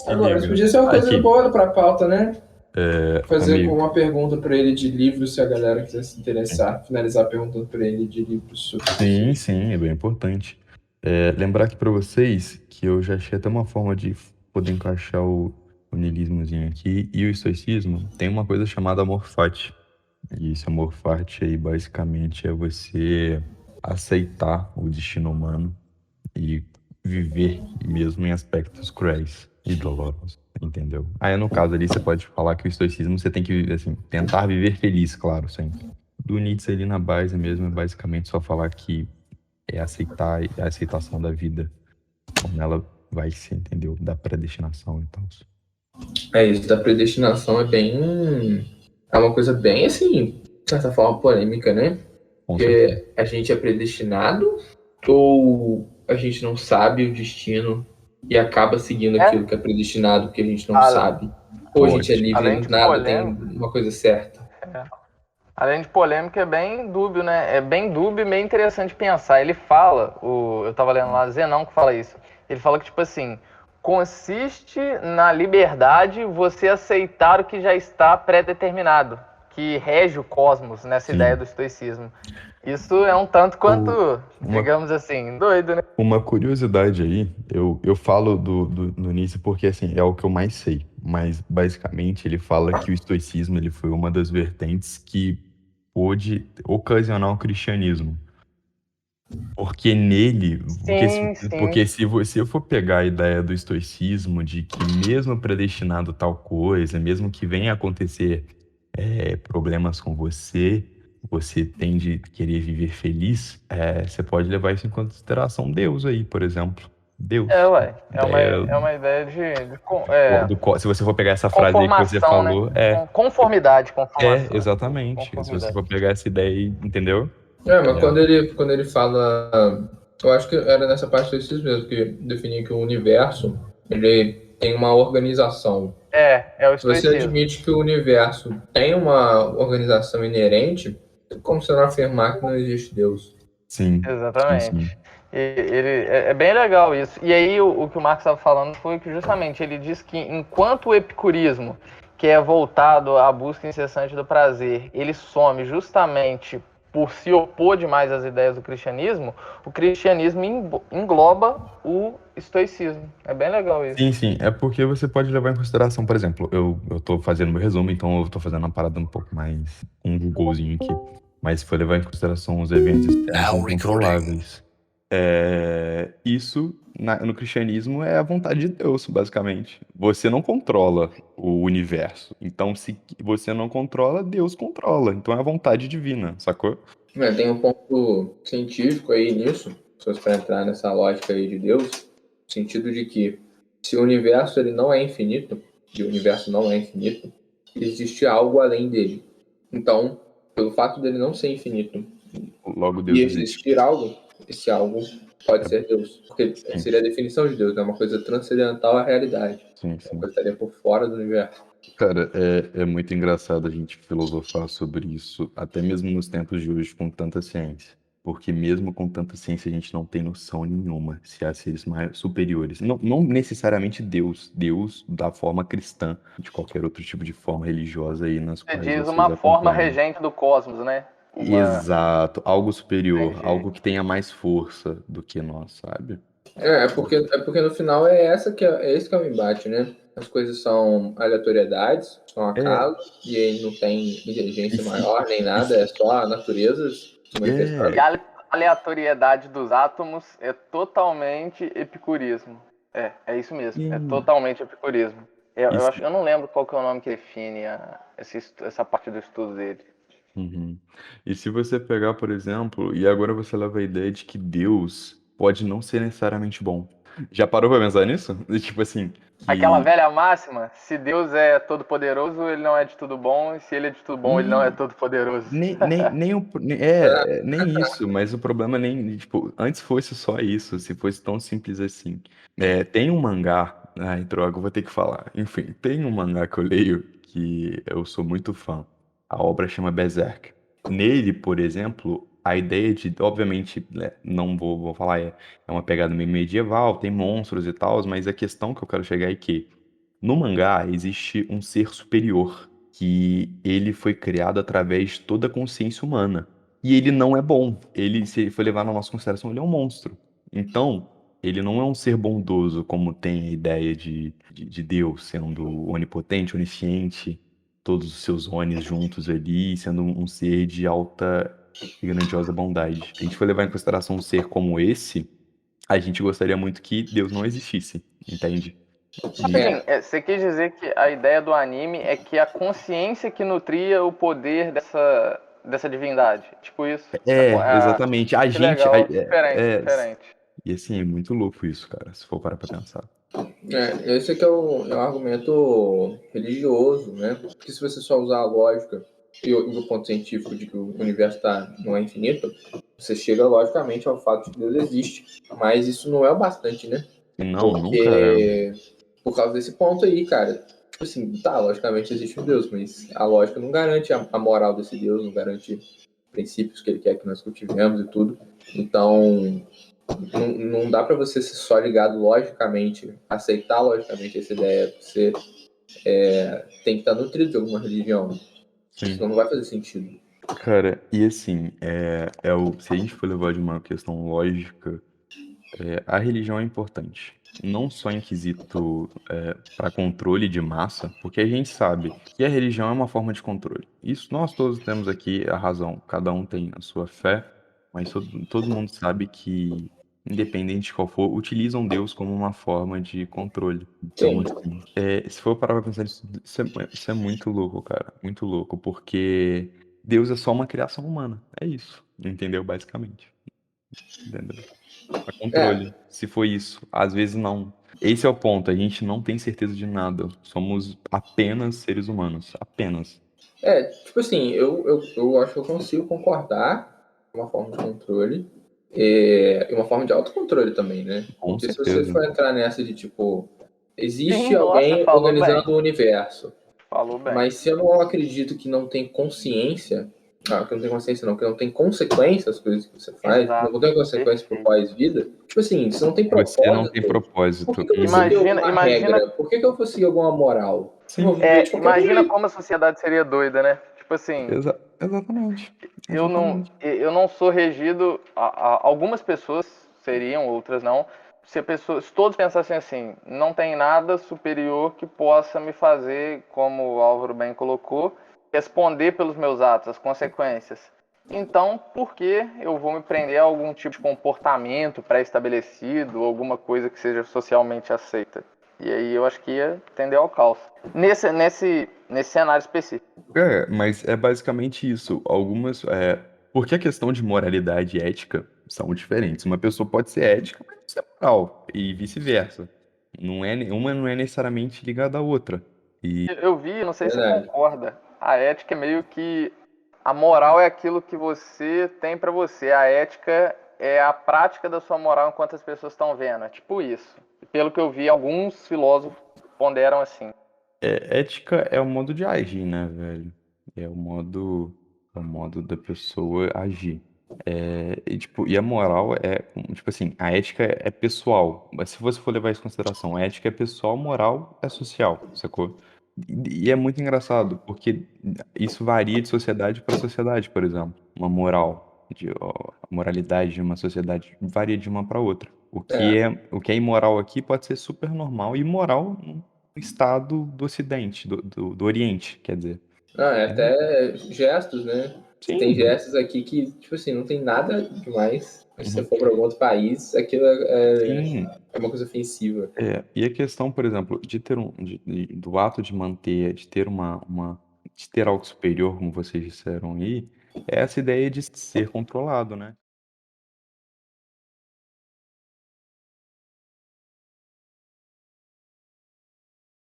Se Agora, isso podia liga. ser uma coisa Aqui, boa pra pauta, né? Fazer amigo. uma pergunta pra ele de livros, se a galera quiser se interessar. Finalizar perguntando pra ele de livros sobre Sim, estoicismo. sim, é bem importante. Lembrar aqui para vocês que eu já achei até uma forma de poder encaixar o niilismozinho aqui e o estoicismo. Tem uma coisa chamada amor fati. E esse amor fati aí basicamente é você aceitar o destino humano e viver mesmo em aspectos cruéis e dolorosos, entendeu? Aí no caso ali você pode falar que o estoicismo você tem que assim, tentar viver feliz, claro, sempre. Do Nietzsche ali na base mesmo é basicamente só falar que é aceitar a aceitação da vida como ela vai ser, entendeu? Da predestinação e tal. É isso, da predestinação é bem. É uma coisa bem, assim, de certa forma, polêmica, né? Com certeza. Porque a gente é predestinado ou a gente não sabe o destino e acaba seguindo aquilo É, que é predestinado porque a gente não a- sabe? Ou a gente é livre além e de nada tem polêmico, uma coisa certa? é bem dúbio, né? É bem dúbio e meio interessante pensar. Ele fala, eu tava lendo lá, Zenão que fala isso. Ele fala que, tipo assim, consiste na liberdade você aceitar o que já está pré-determinado, que rege o cosmos nessa ideia Sim. do estoicismo. Isso é um tanto O, quanto, uma, digamos assim, doido, né? uma curiosidade aí, eu falo do Nietzsche porque assim, é o que eu mais sei, mas basicamente ele fala que o estoicismo ele foi uma das vertentes que pôde ocasionar o cristianismo. Porque nele, Sim, sim. porque se você for pegar a ideia do estoicismo, de que mesmo predestinado tal coisa, mesmo que venha a acontecer problemas com você, você tem de querer viver feliz, você pode levar isso em consideração Deus aí, por exemplo. É, Deus. ué. Ideia É uma ideia de se você for pegar essa frase aí que você conformação, né? falou, Conformidade, conformação. exatamente. Se você Conformidade. for pegar essa ideia aí, entendeu? É, mas É, quando ele fala. Eu acho que era nessa parte desses mesmo, que definia que o universo ele tem uma organização. É o Se você estoicismo. admite que o universo tem uma organização inerente, tem como você não afirmar que não existe Deus? sim, sim, sim. Exatamente. É bem legal isso. E aí o que o Marx estava falando foi que justamente ele diz que enquanto o epicurismo, que é voltado à busca incessante do prazer, ele some justamente por se opor demais às ideias do cristianismo, o cristianismo engloba o estoicismo. É bem legal isso. Sim, sim. É porque você pode levar em consideração, por exemplo, eu tô fazendo meu resumo, então eu tô fazendo uma parada um pouco mais, um Googlezinho aqui. Mas se for levar em consideração os eventos externos Now recording. incontroláveis. Isso, no cristianismo, é a vontade de Deus, basicamente. Você não controla o universo. Então, se você não controla, Deus controla. Então é a vontade divina, sacou? Tem um ponto científico aí nisso, se você for entrar nessa lógica aí de Deus, no sentido de que se o universo ele não é infinito, e o universo não é infinito, existe algo além dele. Então, pelo fato dele não ser infinito Logo e Deus existe. existir algo, esse algo pode É, ser Deus. Porque sim, seria a definição de Deus, né? Uma coisa transcendental à realidade. sim, Uma sim. coisa que estaria por fora do universo. Cara, é muito engraçado a gente filosofar sobre isso, até mesmo nos tempos de hoje, com tanta ciência. Porque mesmo com tanta ciência, a gente não tem noção nenhuma se há seres superiores. Não, não necessariamente Deus, Deus da forma cristã, de qualquer outro tipo de forma religiosa aí nas Você quais diz vocês uma forma acompanham. regente do cosmos, né? Uma. Exato, algo superior, Entendi. algo que tenha mais força do que nós, sabe? É porque no final é esse que é o embate, né? As coisas são aleatoriedades, são É, acasos, e aí não tem e inteligência se, maior nem e nada, é se, só a natureza se E manifestando. a aleatoriedade dos átomos é totalmente epicurismo. É isso mesmo. É e, totalmente epicurismo. e Eu não lembro qual que é o nome que define essa parte do estudo dele. Uhum. E se você pegar, por exemplo, e agora você leva a ideia de que Deus pode não ser necessariamente bom. Já parou pra pensar nisso? E, tipo assim, Aquela que velha máxima, se Deus é todo poderoso, ele não é de tudo bom, e se ele é de tudo bom, ele não é nem, todo poderoso. nem isso, mas o problema nem, tipo, antes fosse só isso, se fosse tão simples assim. Tem um mangá, ai, droga, eu vou ter que falar. Enfim, tem um mangá que eu leio que eu sou muito fã. A obra chama Berserk. Nele, por exemplo, a ideia de, obviamente, né, não vou falar, é uma pegada meio medieval, tem monstros e tal, mas a questão que eu quero chegar é que No mangá existe um ser superior, que ele foi criado através de toda a consciência humana. E ele não é bom. Ele, se ele for levar na nossa consideração, ele é um monstro. Então, ele não é um ser bondoso, como tem a ideia de Deus sendo onipotente, onisciente, todos os seus onis juntos ali, sendo um ser de alta e grandiosa bondade. Se a gente for levar em consideração um ser como esse, a gente gostaria muito que Deus não existisse, entende? Rapidinho, você quis dizer que a ideia do anime é que a consciência que nutria o poder dessa divindade. Tipo isso. Exatamente. A Que gente. legal. Diferente, É, diferente. e assim, é muito louco isso, cara, se for parar pra pensar. Esse aqui é um argumento religioso, né? Porque se você só usar a lógica e o ponto científico de que o universo não é infinito, você chega logicamente ao fato de que Deus existe. Mas isso não é o bastante, né? E não, nunca. Porque por causa desse ponto aí, cara. Tipo assim, tá, logicamente existe um Deus, mas a lógica não garante a moral desse Deus, não garante princípios que ele quer que nós cultivemos e tudo. Então, não dá para você ser só ligado logicamente, aceitar logicamente essa ideia. Você tem que estar nutrido de alguma religião. Sim. Senão não vai fazer sentido. Cara, e assim, se a gente for levar de uma questão lógica, a religião é importante. Não só em quesito para controle de massa, porque a gente sabe que a religião é uma forma de controle. Isso nós todos temos aqui a razão. Cada um tem a sua fé, mas todo mundo sabe que, independente de qual for, utilizam Deus como uma forma de controle. Então, Sim. assim, se for parar pra pensar nisso, isso é muito louco, cara. Muito louco, porque Deus é só uma criação humana. É isso, entendeu? Basicamente. Entendeu? Pra controle. Se foi isso. Às vezes não. Esse é o ponto. A gente não tem certeza de nada. Somos apenas seres humanos. Apenas. Tipo assim, eu acho que eu consigo concordar com uma forma de controle e uma forma de autocontrole também, né? Com Porque se você certeza. for entrar nessa de tipo, existe Sim, nossa, alguém falou organizando bem. o universo, Falou bem. mas se eu não acredito que não tem consciência, que não tem consciência não, que não tem consequência as coisas que você faz, Exato. não tem consequência pro pós-vida, tipo assim, se não tem propósito, Você não tem propósito. por que eu vou seguir alguma Imagina- regra? Por que eu vou seguir alguma moral? Sim. Eu vou viver de qualquer Imagina jeito. como a sociedade seria doida, né? Tipo assim, Exatamente. eu não sou regido. Algumas pessoas seriam, outras não. Se todos pensassem assim, não tem nada superior que possa me fazer, como o Álvaro bem colocou, responder pelos meus atos, as consequências. Então, por que eu vou me prender a algum tipo de comportamento pré-estabelecido, alguma coisa que seja socialmente aceita? E aí eu acho que ia tender ao caos. Nesse cenário específico. Mas é basicamente isso. Porque a questão de moralidade e ética são diferentes. Uma pessoa pode ser ética, mas não ser moral, e vice-versa. Uma não é necessariamente ligada à outra. E Eu vi, não sei se você Verdade. concorda, a ética é meio que... A moral é aquilo que você tem pra você. A ética é a prática da sua moral enquanto as pessoas estão vendo. É tipo isso. Pelo que eu vi, alguns filósofos ponderam assim. ética é o modo de agir, né, velho? É o modo da pessoa agir. E a moral tipo assim, a ética é pessoal. Mas se você for levar isso em consideração, a ética é pessoal, moral é social, sacou? E é muito engraçado, porque isso varia de sociedade para sociedade, por exemplo. A moralidade de uma sociedade varia de uma para outra. O que é imoral aqui pode ser super normal e imoral no estado do Ocidente, do Oriente, quer dizer. Até gestos, né? Sim. Tem gestos aqui que, tipo assim, não tem nada demais. Mas se você for para algum outro país, aquilo Sim. é uma coisa ofensiva. E a questão, por exemplo, do ato de manter, de ter de ter algo superior, como vocês disseram aí, é essa ideia de ser controlado, né?